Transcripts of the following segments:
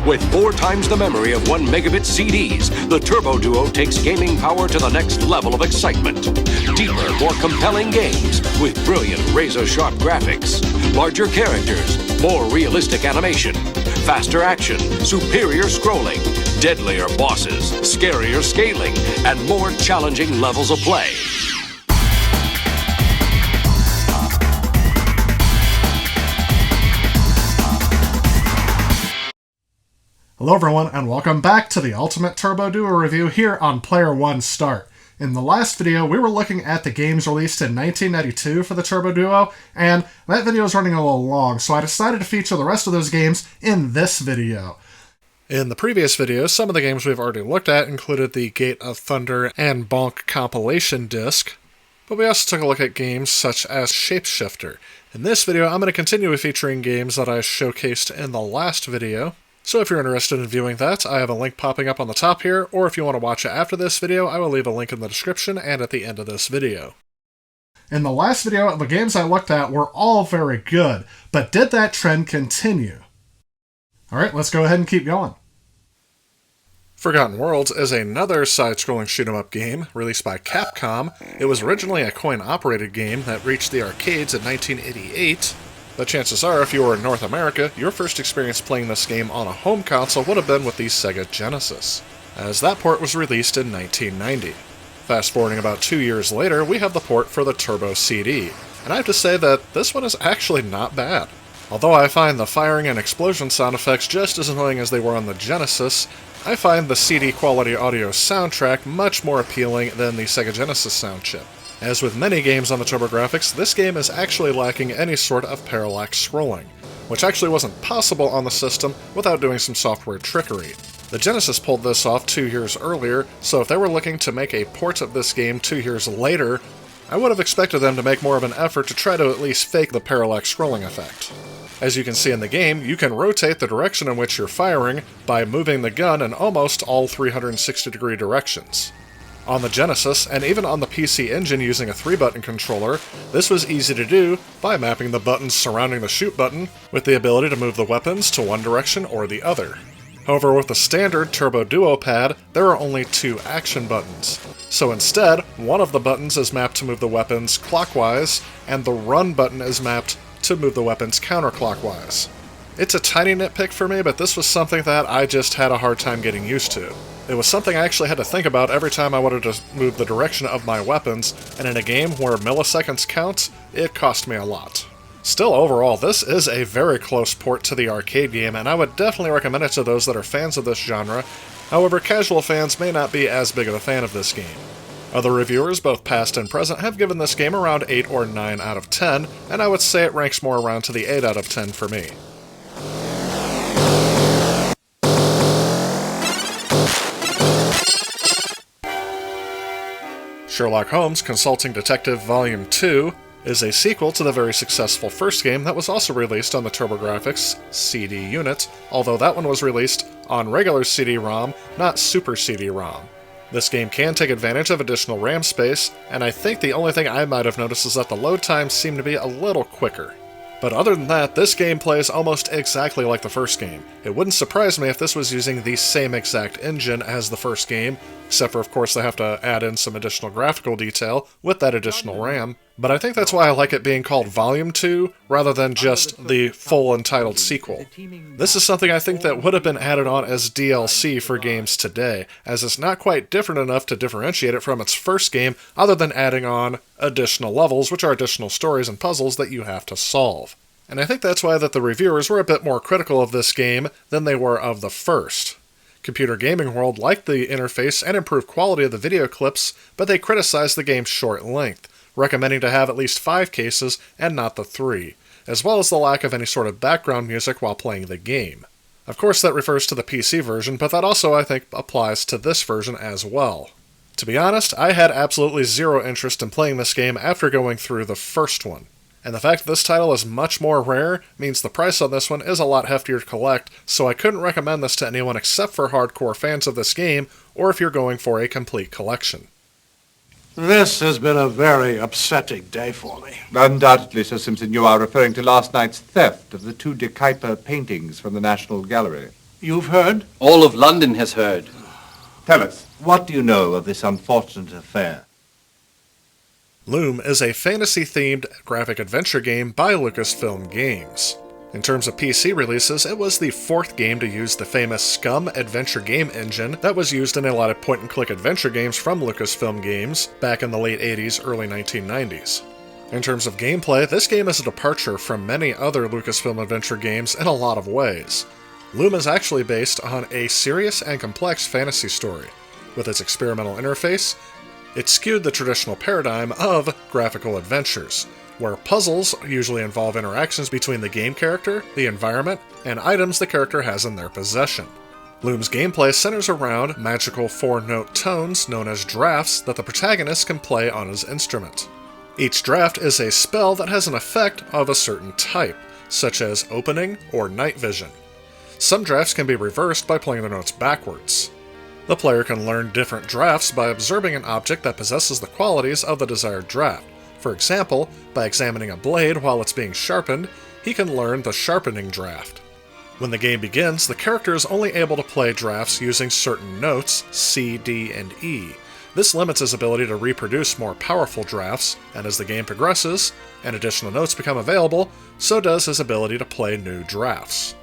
With 4 times the memory of 1 megabit CDs, the TurboDuo takes gaming power to the next level of excitement. Deeper, more compelling games with brilliant razor-sharp graphics, larger characters, more realistic animation, faster action, superior scrolling, deadlier bosses, scarier scaling, and more challenging levels of play. Hello everyone, and welcome back to the Ultimate TurboDuo review here on Player One Start. In the last video, we were looking at the games released in 1992 for the TurboDuo, and that video is running a little long, so I decided to feature the rest of those games in this video. In the previous video, some of the games we've already looked at included the Gate of Thunder and Bonk compilation disc, but we also took a look at games such as Shapeshifter. In this video, I'm going to continue with featuring games that I showcased in the last video. So if you're interested in viewing that, I have a link popping up on the top here, or if you want to watch it after this video, I will leave a link in the description and at the end of this video. In the last video, the games I looked at were all very good, but did that trend continue? Alright, let's go ahead and keep going. Forgotten Worlds is another side-scrolling shoot-'em-up game released by Capcom. It was originally a coin-operated game that reached the arcades in 1988. But chances are, if you were in North America, your first experience playing this game on a home console would have been with the Sega Genesis, as that port was released in 1990. Fast forwarding about 2 years later, we have the port for the Turbo CD, and I have to say that this one is actually not bad. Although I find the firing and explosion sound effects just as annoying as they were on the Genesis, I find the CD quality audio soundtrack much more appealing than the Sega Genesis sound chip. As with many games on the TurboGrafx, this game is actually lacking any sort of parallax scrolling, which actually wasn't possible on the system without doing some software trickery. The Genesis pulled this off 2 years earlier, so if they were looking to make a port of this game 2 years later, I would have expected them to make more of an effort to try to at least fake the parallax scrolling effect. As you can see in the game, you can rotate the direction in which you're firing by moving the gun in almost all 360-degree directions. On the Genesis, and even on the PC Engine using a 3-button controller, this was easy to do by mapping the buttons surrounding the shoot button with the ability to move the weapons to one direction or the other. However, with the standard TurboDuo pad, there are only 2 action buttons. So instead, one of the buttons is mapped to move the weapons clockwise, and the run button is mapped to move the weapons counterclockwise. It's a tiny nitpick for me, but this was something that I just had a hard time getting used to. It was something I actually had to think about every time I wanted to move the direction of my weapons, and in a game where milliseconds count, it cost me a lot. Still, overall, this is a very close port to the arcade game, and I would definitely recommend it to those that are fans of this genre. However, casual fans may not be as big of a fan of this game. Other reviewers, both past and present, have given this game around 8 or 9 out of 10, and I would say it ranks more around to the 8 out of 10 for me. Sherlock Holmes Consulting Detective Vol. II is a sequel to the very successful first game that was also released on the TurboGrafx CD unit, although that one was released on regular CD-ROM, not Super CD-ROM. This game can take advantage of additional RAM space, and I think the only thing I might have noticed is that the load times seem to be a little quicker. But other than that, this game plays almost exactly like the first game. It wouldn't surprise me if this was using the same exact engine as the first game, except for, of course, they have to add in some additional graphical detail with that additional RAM. But I think that's why I like it being called Volume 2, rather than just the full entitled sequel. This is something I think that would have been added on as DLC for games today, as it's not quite different enough to differentiate it from its first game, other than adding on additional levels, which are additional stories and puzzles that you have to solve. And I think that's why that the reviewers were a bit more critical of this game than they were of the first. Computer Gaming World liked the interface and improved quality of the video clips, but they criticized the game's short length, recommending to have at least 5 cases and not the 3, as well as the lack of any sort of background music while playing the game. Of course, that refers to the PC version, but that also, I think, applies to this version as well. To be honest, I had absolutely zero interest in playing this game after going through the first one. And the fact that this title is much more rare means the price on this one is a lot heftier to collect, so I couldn't recommend this to anyone except for hardcore fans of this game, or if you're going for a complete collection. This has been a very upsetting day for me. Undoubtedly, Sir Simpson, you are referring to last night's theft of the 2 De Kuyper paintings from the National Gallery. You've heard? All of London has heard. Tell us, what do you know of this unfortunate affair? Loom is a fantasy-themed graphic adventure game by Lucasfilm Games. In terms of PC releases, it was the fourth game to use the famous Scum adventure game engine that was used in a lot of point-and-click adventure games from Lucasfilm Games back in the late 80s, early 1990s. In terms of gameplay, this game is a departure from many other Lucasfilm adventure games in a lot of ways. Loom is actually based on a serious and complex fantasy story. With its experimental interface, it skewed the traditional paradigm of graphical adventures, where puzzles usually involve interactions between the game character, the environment, and items the character has in their possession. Loom's gameplay centers around magical 4-note tones known as drafts that the protagonist can play on his instrument. Each draft is a spell that has an effect of a certain type, such as opening or night vision. Some drafts can be reversed by playing the notes backwards. The player can learn different drafts by observing an object that possesses the qualities of the desired draft. For example, by examining a blade while it's being sharpened, he can learn the sharpening draft. When the game begins, the character is only able to play drafts using certain notes, C, D, and E. This limits his ability to reproduce more powerful drafts, and as the game progresses, and additional notes become available, so does his ability to play new drafts.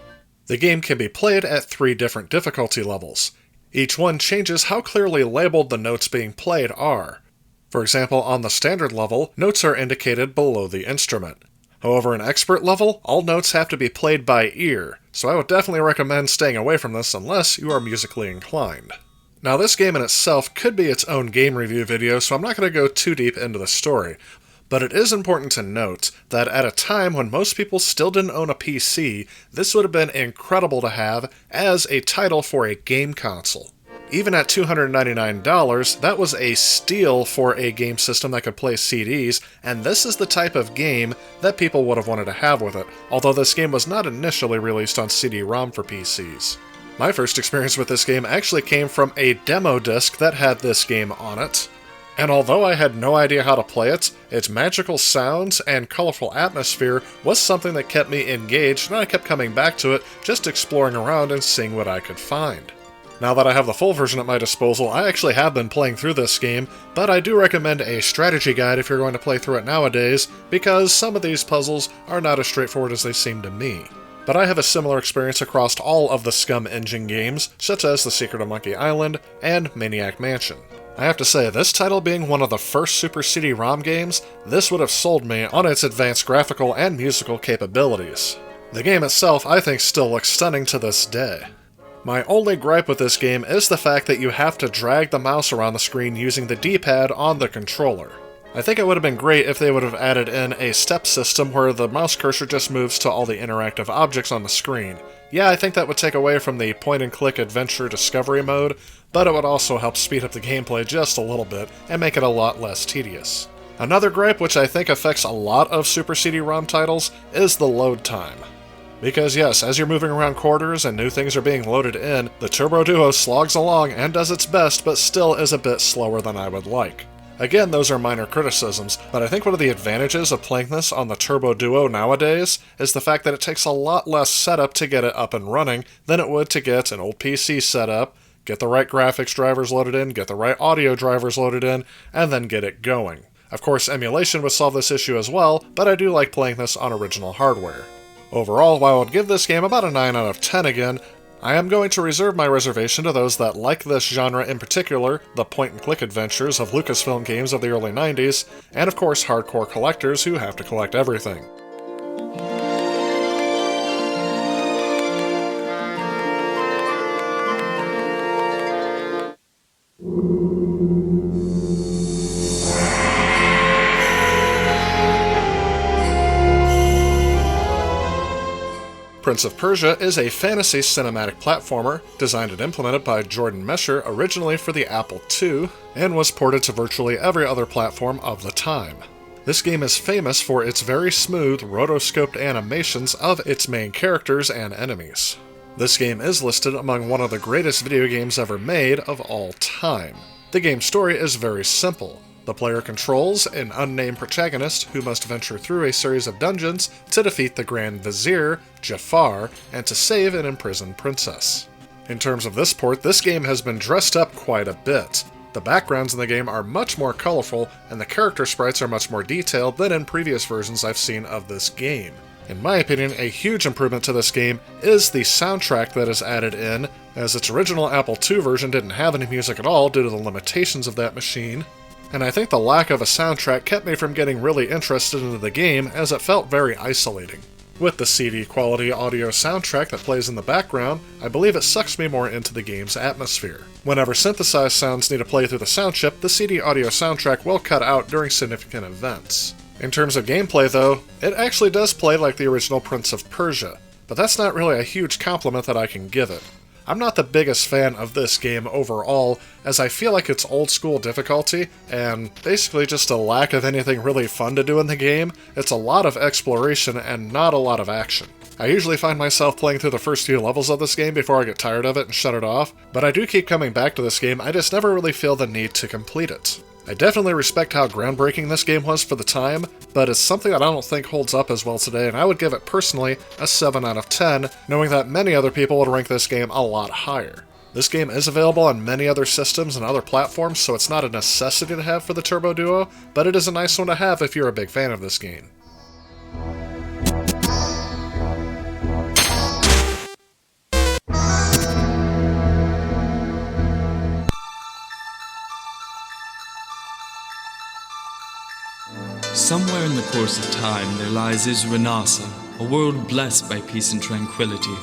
The game can be played at 3 different difficulty levels. Each one changes how clearly labeled the notes being played are. For example, on the standard level, notes are indicated below the instrument. However, in expert level, all notes have to be played by ear, so I would definitely recommend staying away from this unless you are musically inclined. Now, this game in itself could be its own game review video, so I'm not going to go too deep into the story, but it is important to note that at a time when most people still didn't own a PC, this would have been incredible to have as a title for a game console. Even at $299, that was a steal for a game system that could play CDs, and this is the type of game that people would have wanted to have with it, although this game was not initially released on CD-ROM for PCs. My first experience with this game actually came from a demo disc that had this game on it, and although I had no idea how to play it, its magical sounds and colorful atmosphere was something that kept me engaged, and I kept coming back to it, just exploring around and seeing what I could find. Now that I have the full version at my disposal, I actually have been playing through this game, but I do recommend a strategy guide if you're going to play through it nowadays, because some of these puzzles are not as straightforward as they seem to me. But I have a similar experience across all of the Scum Engine games, such as The Secret of Monkey Island and Maniac Mansion. I have to say, this title being one of the first Super CD-ROM games, this would have sold me on its advanced graphical and musical capabilities. The game itself, I think, still looks stunning to this day. My only gripe with this game is the fact that you have to drag the mouse around the screen using the D-pad on the controller. I think it would have been great if they would have added in a step system where the mouse cursor just moves to all the interactive objects on the screen. Yeah, I think that would take away from the point-and-click adventure discovery mode, but it would also help speed up the gameplay just a little bit and make it a lot less tedious. Another gripe, which I think affects a lot of Super CD-ROM titles, is the load time. Because yes, as you're moving around corridors and new things are being loaded in, the TurboDuo slogs along and does its best, but still is a bit slower than I would like. Again, those are minor criticisms, but I think one of the advantages of playing this on the TurboDuo nowadays is the fact that it takes a lot less setup to get it up and running than it would to get an old PC set up, get the right graphics drivers loaded in, get the right audio drivers loaded in, and then get it going. Of course, emulation would solve this issue as well, but I do like playing this on original hardware. Overall, while I would give this game about a 9 out of 10 again, I am going to reserve my reservation to those that like this genre in particular, the point-and-click adventures of Lucasfilm games of the early 90s, and of course hardcore collectors who have to collect everything. Prince of Persia is a fantasy cinematic platformer designed and implemented by Jordan Mesher originally for the Apple II and was ported to virtually every other platform of the time. This game is famous for its very smooth, rotoscoped animations of its main characters and enemies. This game is listed among one of the greatest video games ever made of all time. The game's story is very simple. The player controls an unnamed protagonist who must venture through a series of dungeons to defeat the Grand Vizier, Jafar, and to save an imprisoned princess. In terms of this port, this game has been dressed up quite a bit. The backgrounds in the game are much more colorful, and the character sprites are much more detailed than in previous versions I've seen of this game. In my opinion, a huge improvement to this game is the soundtrack that is added in, as its original Apple II version didn't have any music at all due to the limitations of that machine. And I think the lack of a soundtrack kept me from getting really interested into the game, as it felt very isolating. With the CD quality audio soundtrack that plays in the background, I believe it sucks me more into the game's atmosphere. Whenever synthesized sounds need to play through the sound chip, the CD audio soundtrack will cut out during significant events. In terms of gameplay though, it actually does play like the original Prince of Persia, but that's not really a huge compliment that I can give it. I'm not the biggest fan of this game overall, as I feel like it's old school difficulty, and basically just a lack of anything really fun to do in the game. It's a lot of exploration and not a lot of action. I usually find myself playing through the first few levels of this game before I get tired of it and shut it off, but I do keep coming back to this game, I just never really feel the need to complete it. I definitely respect how groundbreaking this game was for the time, but it's something that I don't think holds up as well today, and I would give it personally a 7 out of 10, knowing that many other people would rank this game a lot higher. This game is available on many other systems and other platforms, so it's not a necessity to have for the TurboDuo, but it is a nice one to have if you're a big fan of this game. Somewhere in the course of time there lies Isranasa, a world blessed by peace and tranquility.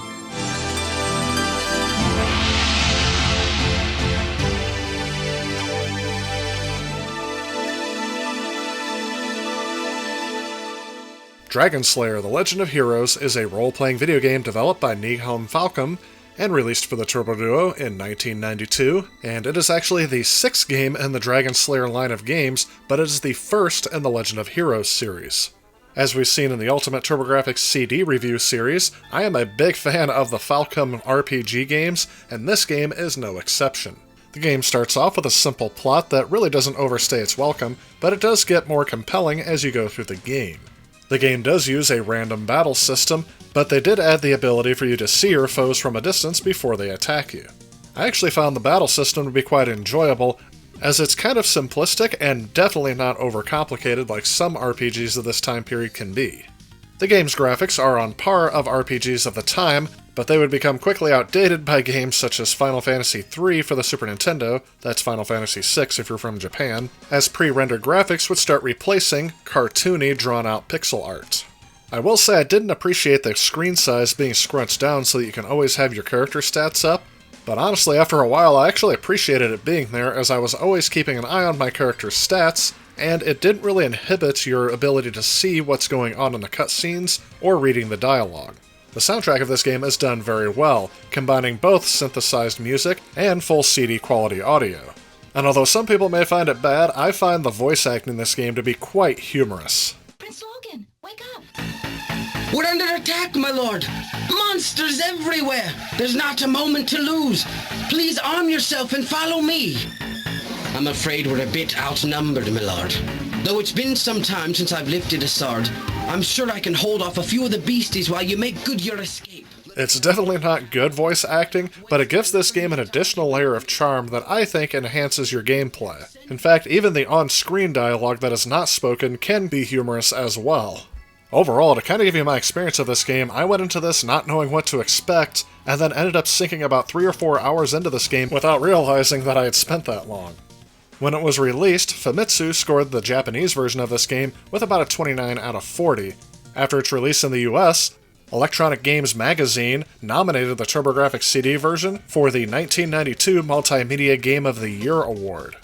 Dragon Slayer: The Legend of Heroes is a role-playing video game developed by Nihon Falcom and released for the TurboDuo in 1992, and it is actually the 6th game in the Dragon Slayer line of games, but it is the first in the Legend of Heroes series. As we've seen in the Ultimate TurboGrafx CD review series, I am a big fan of the Falcom RPG games, and this game is no exception. The game starts off with a simple plot that really doesn't overstay its welcome, but it does get more compelling as you go through the game. The game does use a random battle system, but they did add the ability for you to see your foes from a distance before they attack you. I actually found the battle system to be quite enjoyable, as it's kind of simplistic and definitely not overcomplicated like some RPGs of this time period can be. The game's graphics are on par of RPGs of the time, but they would become quickly outdated by games such as Final Fantasy III for the Super Nintendo, that's Final Fantasy VI if you're from Japan, as pre-rendered graphics would start replacing cartoony, drawn-out pixel art. I will say I didn't appreciate the screen size being scrunched down so that you can always have your character stats up, but honestly after a while I actually appreciated it being there, as I was always keeping an eye on my character's stats, and it didn't really inhibit your ability to see what's going on in the cutscenes or reading the dialogue. The soundtrack of this game is done very well, combining both synthesized music and full CD quality audio. And although some people may find it bad, I find the voice acting in this game to be quite humorous. Prince Logan, wake up! We're under attack, my lord! Monsters everywhere! There's not a moment to lose! Please arm yourself and follow me! I'm afraid we're a bit outnumbered, my lord. Though it's been some time since I've lifted a sword, I'm sure I can hold off a few of the beasties while you make good your escape. It's definitely not good voice acting, but it gives this game an additional layer of charm that I think enhances your gameplay. In fact, even the on-screen dialogue that is not spoken can be humorous as well. Overall, to kind of give you my experience of this game, I went into this not knowing what to expect, and then ended up sinking about 3 or 4 hours into this game without realizing that I had spent that long. When it was released, Famitsu scored the Japanese version of this game with about a 29 out of 40. After its release in the US, Electronic Games Magazine nominated the TurboGrafx CD version for the 1992 Multimedia Game of the Year award.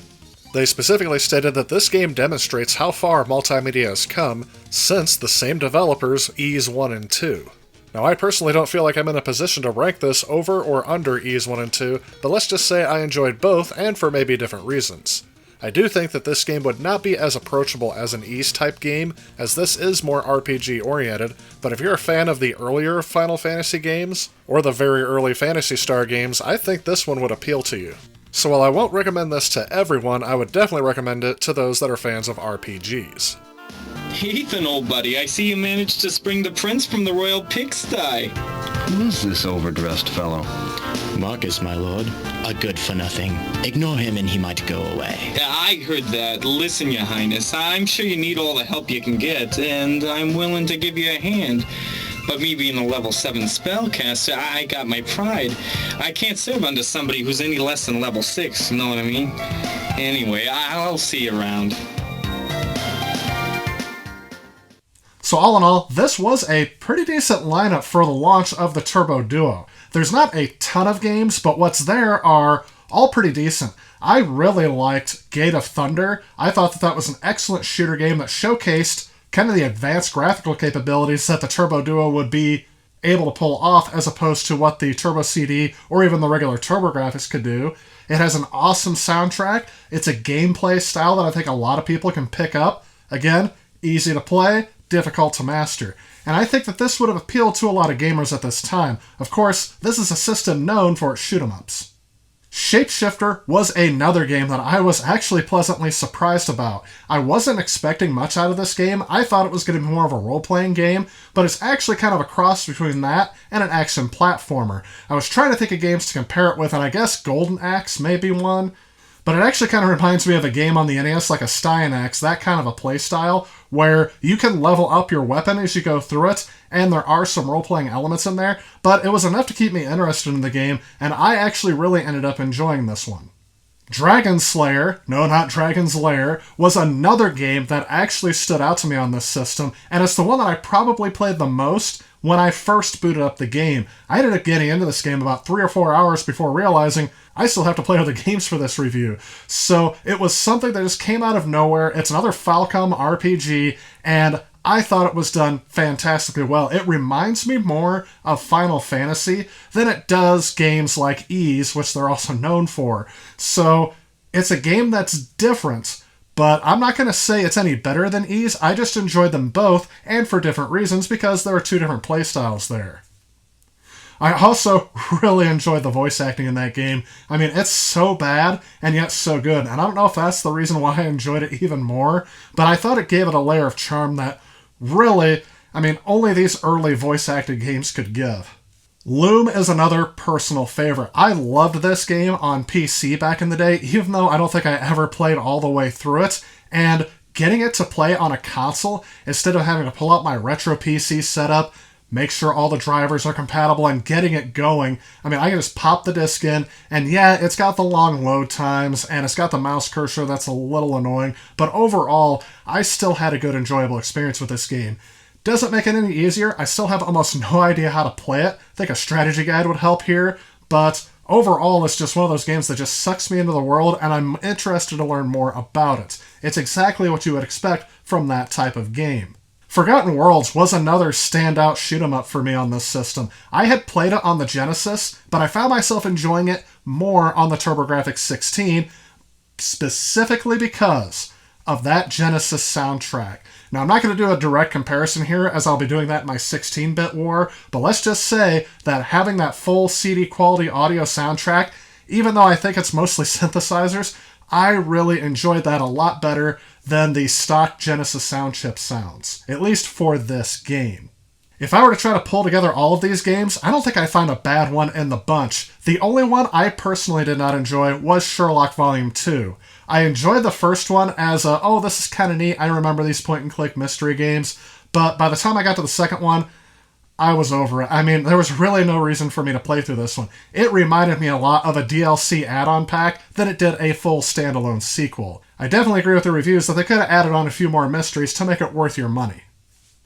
They specifically stated that this game demonstrates how far multimedia has come since the same developers Ys 1 and 2. Now, I personally don't feel like I'm in a position to rank this over or under Ys 1 and 2, but let's just say I enjoyed both, and for maybe different reasons. I do think that this game would not be as approachable as an Ys-type game, as this is more RPG-oriented, but if you're a fan of the earlier Final Fantasy games, or the very early Phantasy Star games, I think this one would appeal to you. So while I won't recommend this to everyone, I would definitely recommend it to those that are fans of RPGs. Ethan, old buddy, I see you managed to spring the prince from the royal pigsty. Who's this overdressed fellow? Marcus, my lord. A good-for-nothing. Ignore him and he might go away. Yeah, I heard that. Listen, Your Highness, I'm sure you need all the help you can get, and I'm willing to give you a hand. But me being a level 7 spellcaster, I got my pride. I can't serve under somebody who's any less than level 6, you know what I mean? Anyway, I'll see you around. So all in all, this was a pretty decent lineup for the launch of the TurboDuo. There's not a ton of games, but what's there are all pretty decent. I really liked Gate of Thunder. I thought that was an excellent shooter game that showcased kind of the advanced graphical capabilities that the TurboDuo would be able to pull off as opposed to what the Turbo CD or even the regular TurboGrafx could do. It has an awesome soundtrack. It's a gameplay style that I think a lot of people can pick up. Again, easy to play, difficult to master. And I think that this would have appealed to a lot of gamers at this time. Of course, this is a system known for its shoot-'em-ups. Shapeshifter was another game that I was actually pleasantly surprised about. I wasn't expecting much out of this game. I thought it was going to be more of a role-playing game, but it's actually kind of a cross between that and an action platformer. I was trying to think of games to compare it with, and I guess Golden Axe may be one. But it actually kind of reminds me of a game on the NES like a Stein Axe, that kind of a play style, where you can level up your weapon as you go through it, and there are some role-playing elements in there, but it was enough to keep me interested in the game, and I actually really ended up enjoying this one. Dragon Slayer, no, not Dragon's Lair, was another game that actually stood out to me on this system, and it's the one that I probably played the most when I first booted up the game. I ended up getting into this game about 3 or 4 hours before realizing I still have to play other games for this review. So it was something that just came out of nowhere. It's another Falcom RPG, and I thought it was done fantastically well. It reminds me more of Final Fantasy than it does games like Ys, which they're also known for. So it's a game that's different, but I'm not going to say it's any better than Ys. I just enjoyed them both, and for different reasons, because there are 2 different playstyles there. I also really enjoyed the voice acting in that game. I mean, it's so bad, and yet so good. And I don't know if that's the reason why I enjoyed it even more, but I thought it gave it a layer of charm that really, only these early voice acted games could give. Loom is another personal favorite. I loved this game on PC back in the day, even though I don't think I ever played all the way through it, and getting it to play on a console, instead of having to pull out my retro PC setup, make sure all the drivers are compatible, and getting it going. I can just pop the disc in, and yeah, it's got the long load times, and it's got the mouse cursor that's a little annoying, but overall, I still had a good, enjoyable experience with this game. Doesn't make it any easier. I still have almost no idea how to play it. I think a strategy guide would help here, but overall, it's just one of those games that just sucks me into the world, and I'm interested to learn more about it. It's exactly what you would expect from that type of game. Forgotten Worlds was another standout shoot-'em-up for me on this system. I had played it on the Genesis, but I found myself enjoying it more on the TurboGrafx 16, specifically because of that Genesis soundtrack. Now, I'm not going to do a direct comparison here, as I'll be doing that in my 16-bit war, but let's just say that having that full CD quality audio soundtrack, even though I think it's mostly synthesizers, I really enjoyed that a lot better than the stock Genesis sound chip sounds, at least for this game. If I were to try to pull together all of these games, I don't think I'd find a bad one in the bunch. The only one I personally did not enjoy was Sherlock Vol II. I enjoyed the first one as this is kind of neat, I remember these point-and-click mystery games, but by the time I got to the second one, I was over it. There was really no reason for me to play through this one. It reminded me a lot of a DLC add-on pack than it did a full standalone sequel. I definitely agree with the reviews that they could have added on a few more mysteries to make it worth your money.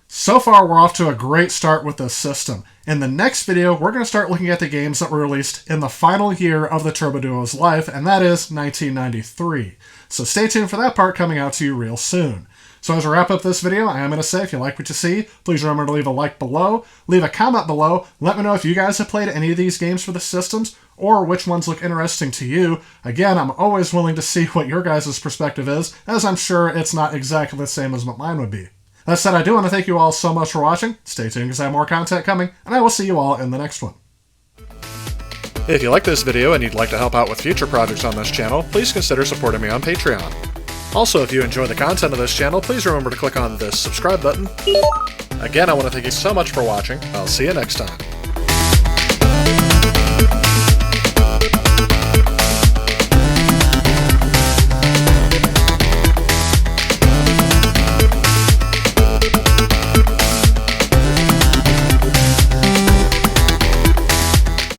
So far, we're off to a great start with this system. In the next video, we're going to start looking at the games that were released in the final year of the TurboDuo's life, and that is 1993. So stay tuned for that part coming out to you real soon. So as we wrap up this video, I am going to say, if you like what you see, please remember to leave a like below, leave a comment below, let me know if you guys have played any of these games for the systems, or which ones look interesting to you. Again, I'm always willing to see what your guys' perspective is, as I'm sure it's not exactly the same as what mine would be. That said, I do want to thank you all so much for watching. Stay tuned because I have more content coming, and I will see you all in the next one. If you like this video and you'd like to help out with future projects on this channel, please consider supporting me on Patreon. Also, if you enjoy the content of this channel, please remember to click on this subscribe button. Again, I want to thank you so much for watching. I'll see you next time.